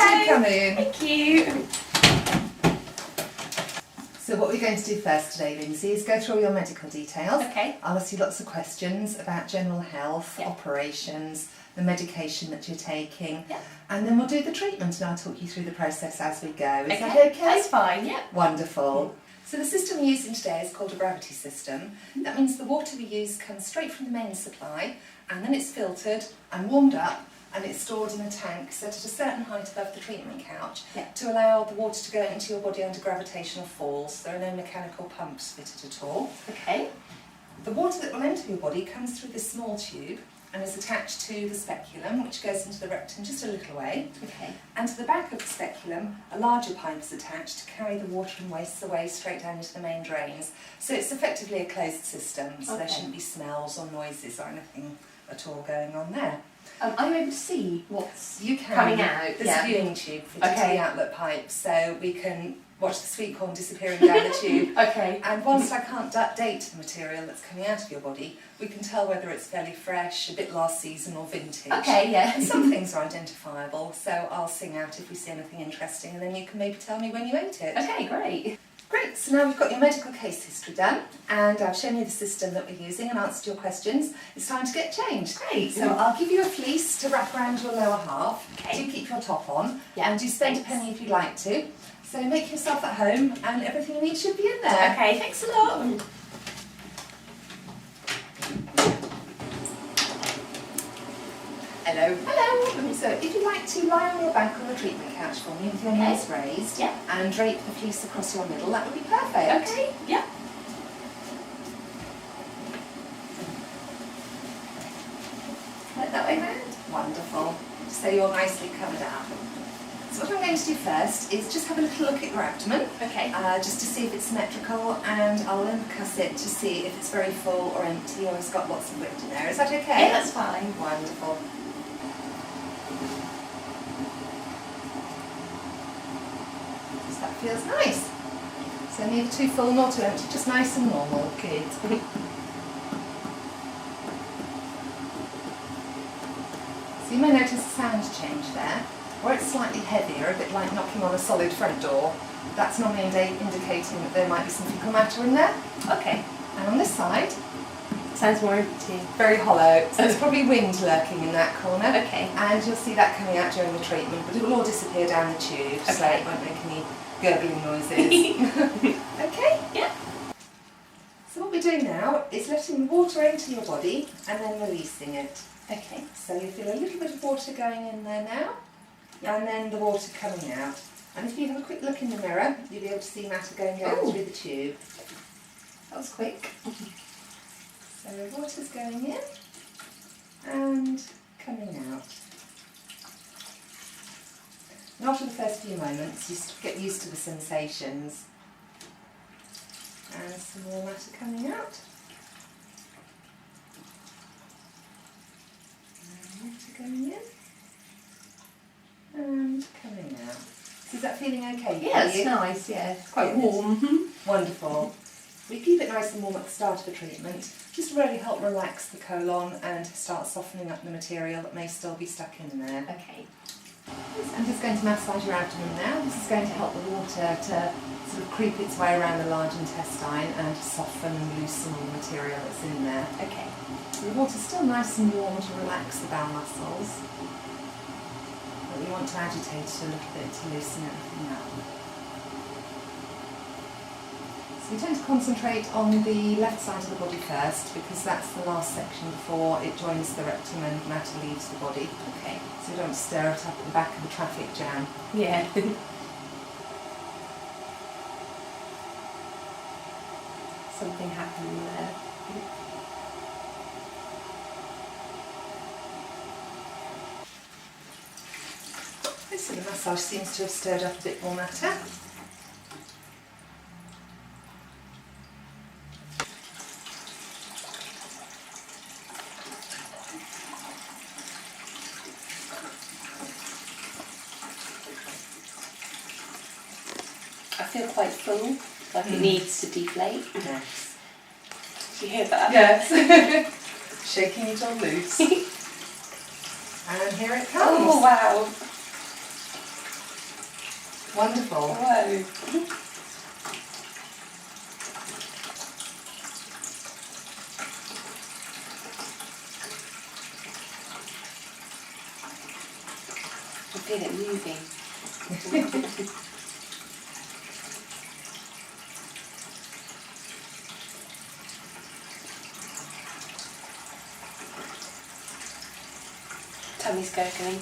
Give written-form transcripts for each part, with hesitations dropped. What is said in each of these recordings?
do come in. Thank you. So what we're going to do first today, Lindsay, is go through all your medical details. Okay. I'll ask you lots of questions about general health, Yeah. operations, the medication that you're taking, Yeah. and then we'll do the treatment and I'll talk you through the process as we go. Is that Okay. okay? That's fine, yeah. Wonderful. So the system we're using today is called a gravity system. That means the water we use comes straight from the main supply and then it's filtered and warmed up and it's stored in a tank set at a certain height above the treatment couch to allow the water to go into your body under gravitational force. There are no mechanical pumps fitted at all. Okay. The water that will enter your body comes through this small tube and is attached to the speculum, which goes into the rectum just a little way. Okay. And to the back of the speculum, a larger pipe is attached to carry the water and wastes away straight down into the main drains. So it's effectively a closed system, so there shouldn't be smells or noises or anything at all going on there. Are you able to see what's You can. coming out? There's a viewing tube fitted to the outlet pipe, so we can watch the sweet corn disappearing down the tube. Okay. And whilst I can't date the material that's coming out of your body, we can tell whether it's fairly fresh, a bit last season or vintage. Okay, yeah. And some things are identifiable, so I'll sing out if we see anything interesting and then you can maybe tell me when you ate it. Okay, great. Great, so now we've got your medical case history done and I've shown you the system that we're using and answered your questions. It's time to get changed. Great. So I'll give you a fleece to wrap around your lower half. Okay. Do keep your top on Yeah, and do spend thanks. a penny if you'd like to. So make yourself at home and everything you need should be in there. Okay, thanks a lot. Hello. Hello. So if you'd like to lie on your back on the treatment couch for me with your knees raised and drape the fleece across your middle, that would be perfect. Okay, yeah. Right that way round. Wonderful. So you're nicely covered up. So what I'm going to do first is just have a little look at your abdomen. Okay. Just to see if it's symmetrical, and I'll uncuss it to see if it's very full or empty or it's got lots of width in there. Is that okay? Yeah, that's fine. Wonderful. So that feels nice. So neither too full nor too empty, just nice and normal. Good. So you may notice a sound change there, where it's slightly heavier, a bit like knocking on a solid front door. That's normally indicating that there might be some fecal matter in there. Okay. And on this side, Sounds more empty. very hollow, so there's probably wind lurking in that corner. Okay. And you'll see that coming out during the treatment, but it will all disappear down the tube, so Okay. it won't make any gurgling noises. Okay? Yeah. So what we're doing now is letting the water enter your body and then releasing it. Okay. So you feel a little bit of water going in there now, and then the water coming out. And if you have a quick look in the mirror, you'll be able to see matter going down Ooh. through the tube. That was quick. So the water's going in and coming out. And after the first few moments, you get used to the sensations. And some more matter coming out. And water going in and coming out. So is that feeling okay? Yeah, for it's you? nice, yeah. It's quite Good. warm. Wonderful. We keep it nice and warm at the start of the treatment, just to really help relax the colon and start softening up the material that may still be stuck in there. Okay. I'm just going to massage your abdomen now. This is going to help the water to sort of creep its way around the large intestine and soften and loosen the material that's in there. Okay. The water's still nice and warm to relax the bowel muscles, but we want to agitate it a little bit to loosen everything up. So we tend to concentrate on the left side of the body first because that's the last section before it joins the rectum and matter leaves the body. Okay. So we don't stir it up at the back of the traffic jam. Yeah. Something happened there. So the massage seems to have stirred up a bit more matter. I feel quite full, like it needs to deflate. Yes. Do you hear that? Yes. Shaking it all loose. And here it comes. Oh wow. Wonderful. Whoa. I feel it moving. Tummy's gurgling.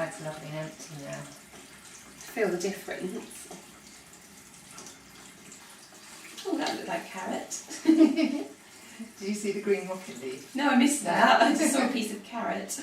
It's lovely and empty now. Feel the difference. Oh, that looked like carrot. Did you see the green rocket leaf? No, I missed that. I just saw a piece of carrot.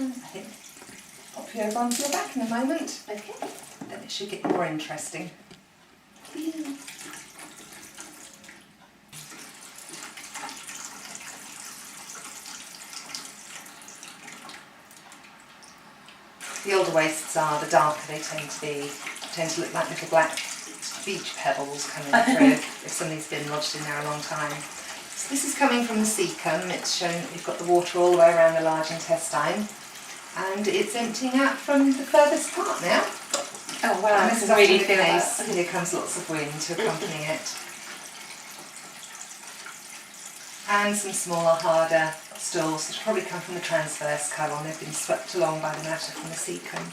I think pop you over onto your back in a moment. Okay. Then it should get more interesting. The older wastes are, the darker they tend to look like little black beach pebbles coming through if somebody's been lodged in there a long time. So this is coming from the cecum. It's showing that we've got the water all the way around the large intestine, and it's emptying out from the furthest part now. Oh wow, And this this is really the feel case. that. Here comes lots of wind to accompany it. And some smaller, harder stools which probably come from the transverse colon. They've been swept along by the matter from the cecum.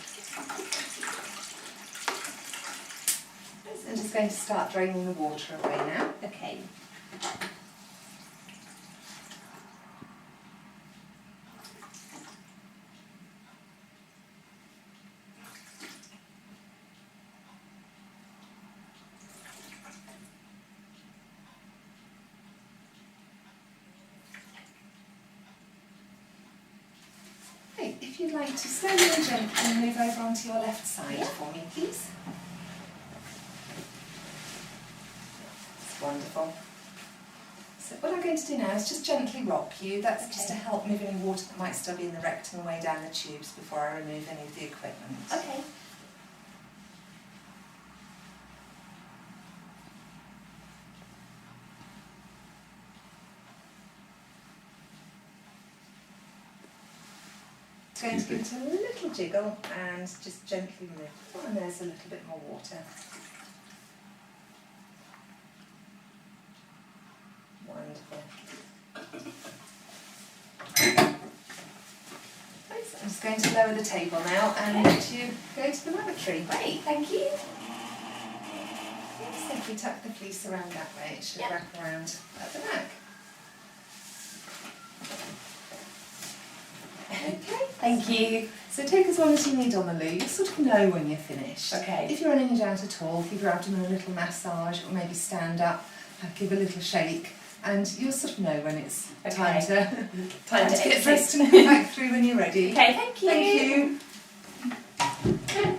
So I'm just going to start draining the water away now. Okay. Hey, if you'd like to slowly and gently move over onto your left side for me, please. That's wonderful. So what I'm going to do now is just gently rock you. That's just to help move any water that might still be in the rectum away down the tubes before I remove any of the equipment. Okay. It's going to give it a little jiggle and just gently remove. Oh, and there's a little bit more water. Wonderful. Right, so I'm just going to lower the table now and let you go to the lavatory. Great, thank you. Simply tuck the fleece around that way, it should wrap around at the back. Okay. Thank you. So take as long as you need on the loo. You'll sort of know when you're finished. Okay. If you're running in and out at all, give your abdomen a little massage or maybe stand up, give a little shake, and you'll sort of know when it's time to get dressed and come back through when you're ready. Okay, thank you. Thank you.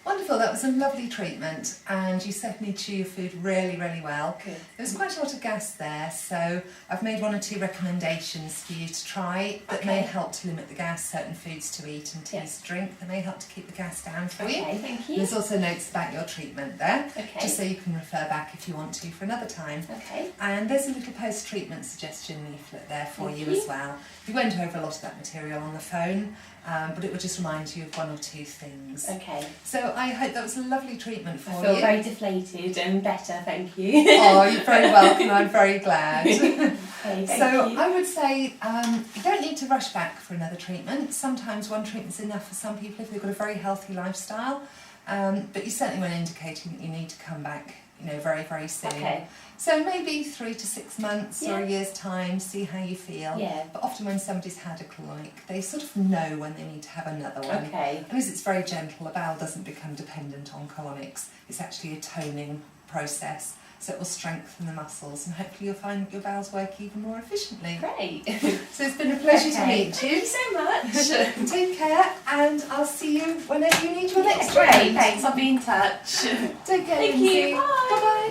Wonderful, that was a lovely treatment, and you certainly chew your food really, really well. Good. There was quite a lot of gas there, so I've made 1 or 2 recommendations for you to try that may help to limit the gas, certain foods to eat and teas to drink that may help to keep the gas down for you. Okay, thank you. There's also notes about your treatment there, Okay. just so you can refer back if you want to for another time. Okay. And there's a little post-treatment suggestion leaflet there for Thank you you. as well. We went over a lot of that material on the phone, but it will just remind you of 1 or 2 things. Okay. So I hope that was a lovely treatment for you. I feel very deflated and better, thank you. Oh, you're very welcome, I'm very glad. Okay, thank So you. I would say you don't need to rush back for another treatment. Sometimes 1 treatment's enough for some people if they've got a very healthy lifestyle, but you certainly weren't indicating that you need to come back very, very soon. Okay. So maybe 3 to 6 months or Yeah. a year's time, see how you feel. Yeah. But often when somebody's had a colonic, they sort of know when they need to have another one. Okay. And as it's very gentle, a bowel doesn't become dependent on colonics. It's actually a toning process, so it will strengthen the muscles, and hopefully you'll find your bowels work even more efficiently. Great. So it's been a pleasure to Okay. meet Thank you. you so much. Take care, and I'll see you whenever you need your next Great. round. Thanks. I'll be in touch. Take care, Thank Lindsay. you. Bye. Bye-bye.